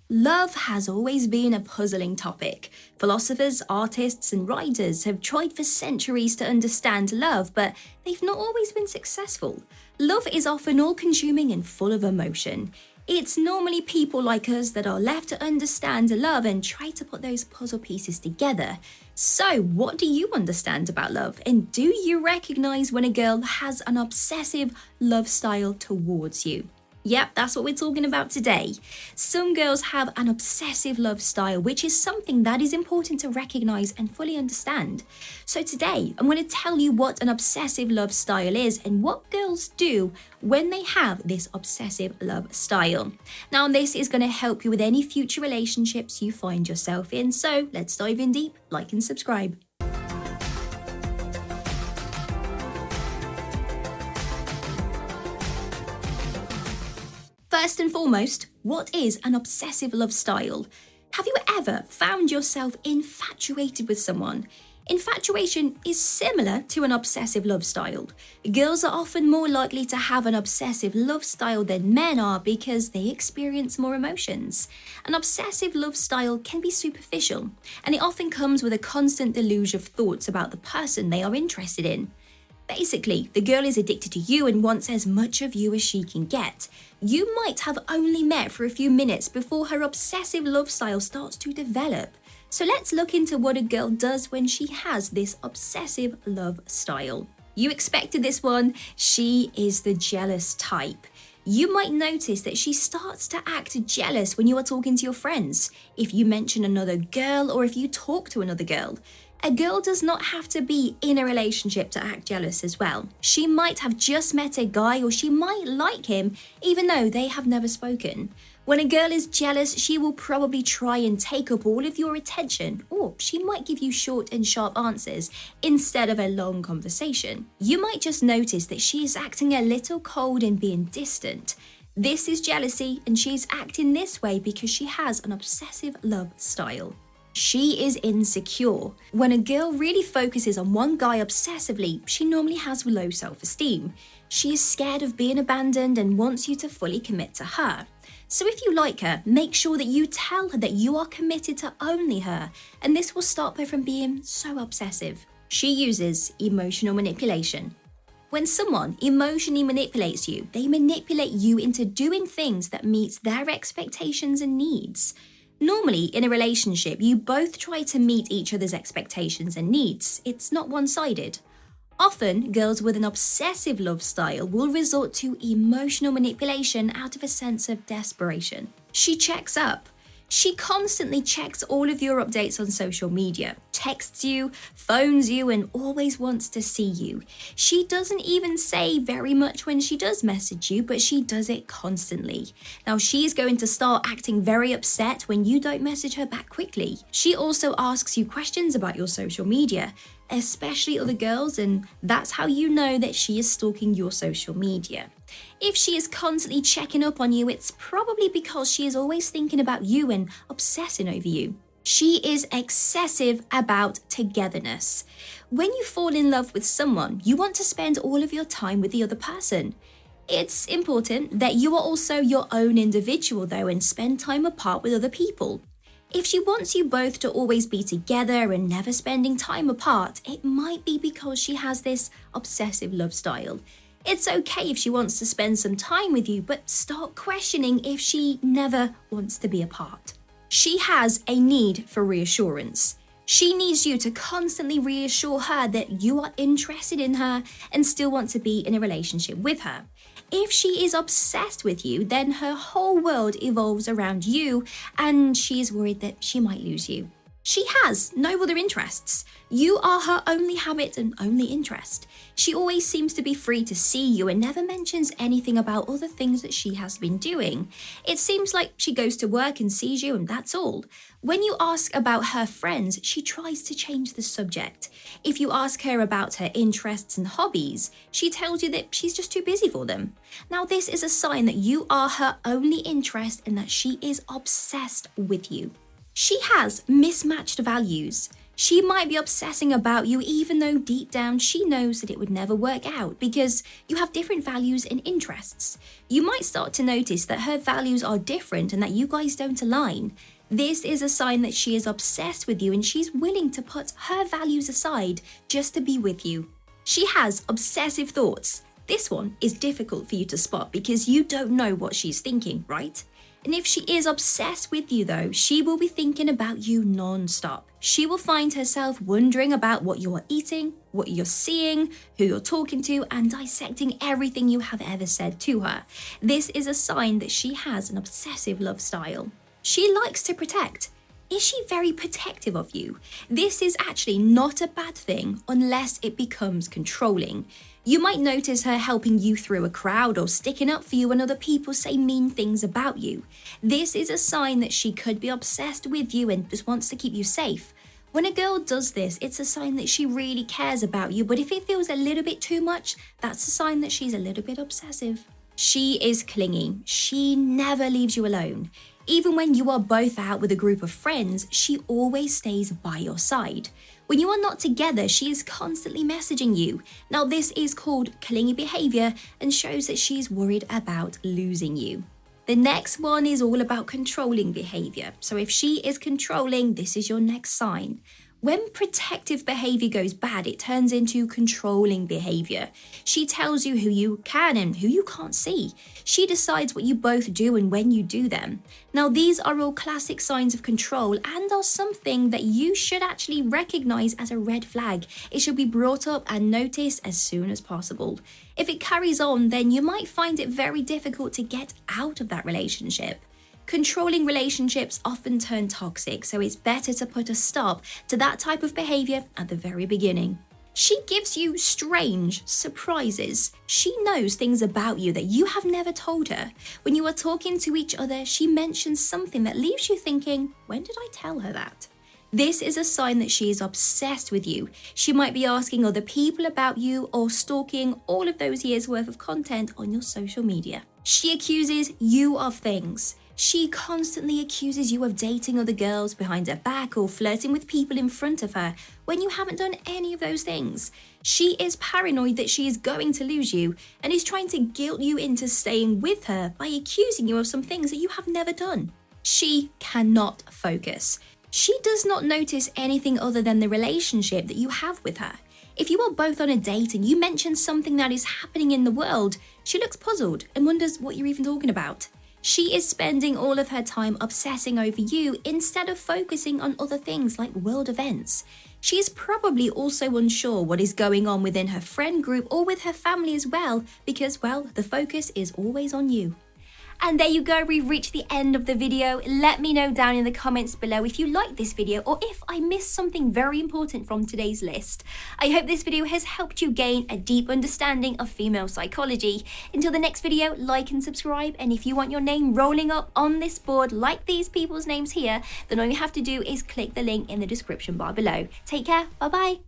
Love has always been a puzzling topic. Philosophers, artists, and writers have tried for centuries to understand love, but they've not always been successful. Love is often all consuming and full of emotion. It's normally people like us that are left to understand love and try to put those puzzle pieces together. So, what do you understand about love? And do you recognize when a girl has an obsessive love style towards you? Yep, that's what we're talking about today. Some girls have an obsessive love style, which is something that is important to recognize and fully understand. So today, I'm going to tell you what an obsessive love style is and what girls do when they have this obsessive love style. Now, this is going to help you with any future relationships you find yourself in. So let's dive in deep, like and subscribe. First and foremost, what is an obsessive love style? Have you ever found yourself infatuated with someone? Infatuation is similar to an obsessive love style. Girls are often more likely to have an obsessive love style than men are because they experience more emotions. An obsessive love style can be superficial, and it often comes with a constant deluge of thoughts about the person they are interested in. Basically, the girl is addicted to you and wants as much of you as she can get. You might have only met for a few minutes before her obsessive love style starts to develop. So let's look into what a girl does when she has this obsessive love style. You expected this one. She is the jealous type. You might notice that she starts to act jealous when you are talking to your friends, if you mention another girl or if you talk to another girl. A girl does not have to be in a relationship to act jealous as well. She might have just met a guy or she might like him even though they have never spoken. When a girl is jealous, she will probably try and take up all of your attention, or she might give you short and sharp answers instead of a long conversation. You might just notice that she is acting a little cold and being distant. This is jealousy, and she is acting this way because she has an obsessive love style. She is insecure. When a girl really focuses on one guy obsessively, she normally has low self-esteem. She is scared of being abandoned and wants you to fully commit to her. So if you like her, make sure that you tell her that you are committed to only her, and this will stop her from being so obsessive. She uses emotional manipulation. When someone emotionally manipulates you, they manipulate you into doing things that meet their expectations and needs. Normally, in a relationship, you both try to meet each other's expectations and needs. It's not one-sided. Often, girls with an obsessive love style will resort to emotional manipulation out of a sense of desperation. She checks up. She constantly checks all of your updates on social media, texts you, phones you, and always wants to see you. She doesn't even say very much when she does message you, but she does it constantly. Now, she's going to start acting very upset when you don't message her back quickly. She also asks you questions about your social media, especially other girls, and that's how you know that she is stalking your social media. If she is constantly checking up on you, it's probably because she is always thinking about you and obsessing over you. She is excessive about togetherness. When you fall in love with someone, you want to spend all of your time with the other person. It's important that you are also your own individual though and spend time apart with other people. If she wants you both to always be together and never spending time apart, it might be because she has this obsessive love style. It's okay if she wants to spend some time with you, but start questioning if she never wants to be apart. She has a need for reassurance. She needs you to constantly reassure her that you are interested in her and still want to be in a relationship with her. If she is obsessed with you, then her whole world evolves around you and she is worried that she might lose you. She has no other interests. You are her only habit and only interest. She always seems to be free to see you and never mentions anything about other things that she has been doing. It seems like she goes to work and sees you and that's all. When you ask about her friends, she tries to change the subject. If you ask her about her interests and hobbies, she tells you that she's just too busy for them. Now, this is a sign that you are her only interest and that she is obsessed with you. She has mismatched values. She might be obsessing about you even though deep down she knows that it would never work out because you have different values and interests. You might start to notice that her values are different and that you guys don't align. This is a sign that she is obsessed with you and she's willing to put her values aside just to be with you. She has obsessive thoughts. This one is difficult for you to spot because you don't know what she's thinking, right? And if she is obsessed with you though, she will be thinking about you non-stop. She will find herself wondering about what you are eating, what you're seeing, who you're talking to, and dissecting everything you have ever said to her. This is a sign that she has an obsessive love style. She likes to protect. Is she very protective of you? This is actually not a bad thing unless it becomes controlling. You might notice her helping you through a crowd or sticking up for you when other people say mean things about you. This is a sign that she could be obsessed with you and just wants to keep you safe. When a girl does this, it's a sign that she really cares about you, but if it feels a little bit too much, that's a sign that she's a little bit obsessive. She is clingy. She never leaves you alone. Even when you are both out with a group of friends, she always stays by your side. When you are not together, she is constantly messaging you. Now, this is called clingy behavior and shows that she's worried about losing you. The next one is all about controlling behavior. So if she is controlling, this is your next sign. When protective behavior goes bad, it turns into controlling behavior. She tells you who you can and who you can't see. She decides what you both do and when you do them. Now, these are all classic signs of control and are something that you should actually recognize as a red flag. It should be brought up and noticed as soon as possible. If it carries on, then you might find it very difficult to get out of that relationship. Controlling relationships often turn toxic, so it's better to put a stop to that type of behavior at the very beginning. She gives you strange surprises. She knows things about you that you have never told her. When you are talking to each other, she mentions something that leaves you thinking, when did I tell her that? This is a sign that she is obsessed with you. She might be asking other people about you or stalking all of those years' worth of content on your social media. She accuses you of things. She constantly accuses you of dating other girls behind her back or flirting with people in front of her when you haven't done any of those things. She is paranoid that she is going to lose you and is trying to guilt you into staying with her by accusing you of some things that you have never done. She cannot focus. She does not notice anything other than the relationship that you have with her. If you are both on a date and you mention something that is happening in the world, she looks puzzled and wonders what you're even talking about. She is spending all of her time obsessing over you instead of focusing on other things like world events. She is probably also unsure what is going on within her friend group or with her family as well because, well, the focus is always on you. And there you go, we've reached the end of the video. Let me know down in the comments below if you liked this video or if I missed something very important from today's list. I hope this video has helped you gain a deep understanding of female psychology. Until the next video, like and subscribe. And if you want your name rolling up on this board like these people's names here, then all you have to do is click the link in the description bar below. Take care, bye-bye.